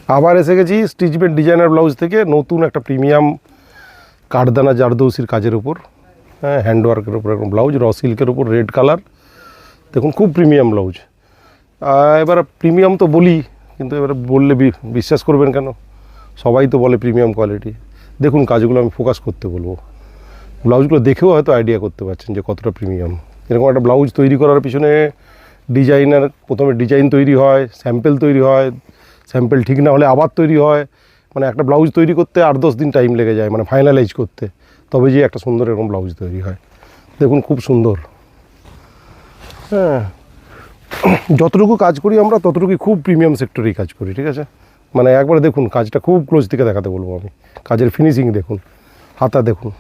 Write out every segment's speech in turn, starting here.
আবার এসে গেছি স্টিচমেন্ট ডিজাইনার ব্লাউজ থেকে নতুন একটা প্রিমিয়াম কাঠদানা জারদৌসির কাজের উপর, হ্যাঁ, হ্যান্ডওয়ার্কের উপর এরকম ব্লাউজ, র সিল্কের উপর রেড কালার। দেখুন খুব প্রিমিয়াম ব্লাউজ। এবার প্রিমিয়াম তো বলি, কিন্তু এবারে বললে বিশ্বাস করবেন কেন? সবাই তো বলে প্রিমিয়াম কোয়ালিটি। দেখুন কাজগুলো আমি ফোকাস করতে বলবো, ব্লাউজগুলো দেখেও হয়তো আইডিয়া করতে পারছেন যে কতটা প্রিমিয়াম। এরকম একটা ব্লাউজ তৈরি করার পিছনে ডিজাইনার প্রথমে ডিজাইন তৈরি হয়, স্যাম্পেল তৈরি হয়, স্যাম্পেল ঠিক না হলে আবার তৈরি হয়, মানে একটা ব্লাউজ তৈরি করতে 8-10 দিন টাইম লেগে যায়, মানে ফাইনালাইজ করতে, তবে যে একটা সুন্দর এরকম ব্লাউজ তৈরি হয়। দেখুন খুব সুন্দর। হ্যাঁ, যতটুকু কাজ করি আমরা ততটুকুই খুব প্রিমিয়াম সেক্টরেই কাজ করি, ঠিক আছে? মানে একবার দেখুন কাজটা খুব ক্লোজ থেকে দেখাতে বলবো আমি। কাজের ফিনিশিং দেখুন, হাতা দেখুন,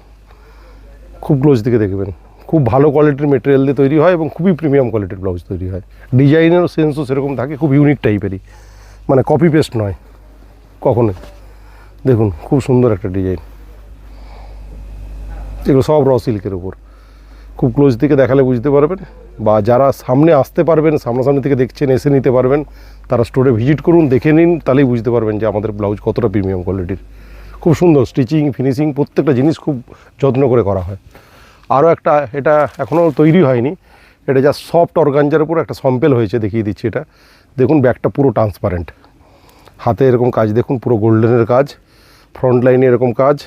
খুব ক্লোজ থেকে দেখবেন। খুব ভালো কোয়ালিটির মেটেরিয়াল দিয়ে তৈরি হয় এবং খুবই প্রিমিয়াম কোয়ালিটির ব্লাউজ তৈরি হয়। ডিজাইনেরও সেন্সও সেরকম থাকে, খুব ইউনিক টাইপেরই, মানে কপি পেস্ট নয় কখনোই। দেখুন খুব সুন্দর একটা ডিজাইন, এগুলো সব র সিল্কের উপর। খুব ক্লোজ থেকে দেখালে বুঝতে পারবেন, বা যারা সামনে আসতে পারবেন, সামনাসামনি থেকে দেখছেন, এসে নিতে পারবেন, তারা স্টোরে ভিজিট করুন, দেখে নিন, তাহলেই বুঝতে পারবেন যে আমাদের ব্লাউজ কতটা প্রিমিয়াম কোয়ালিটির। খুব সুন্দর স্টিচিং, ফিনিশিং, প্রত্যেকটা জিনিস খুব যত্ন করে করা হয়। আরও একটা, এটা এখনও তৈরি হয়নি, এটা জাস্ট সফট অর্গানজার উপর একটা স্যাম্পেল হয়েছে, দেখিয়ে দিচ্ছি। এটা দেখুন, ব্যাকটা পুরো ট্রান্সপারেন্ট, হাতে এরকম কাজ দেখুন, পুরো গোল্ডেনের কাজ, ফ্রন্ট লাইনে এরকম কাজ,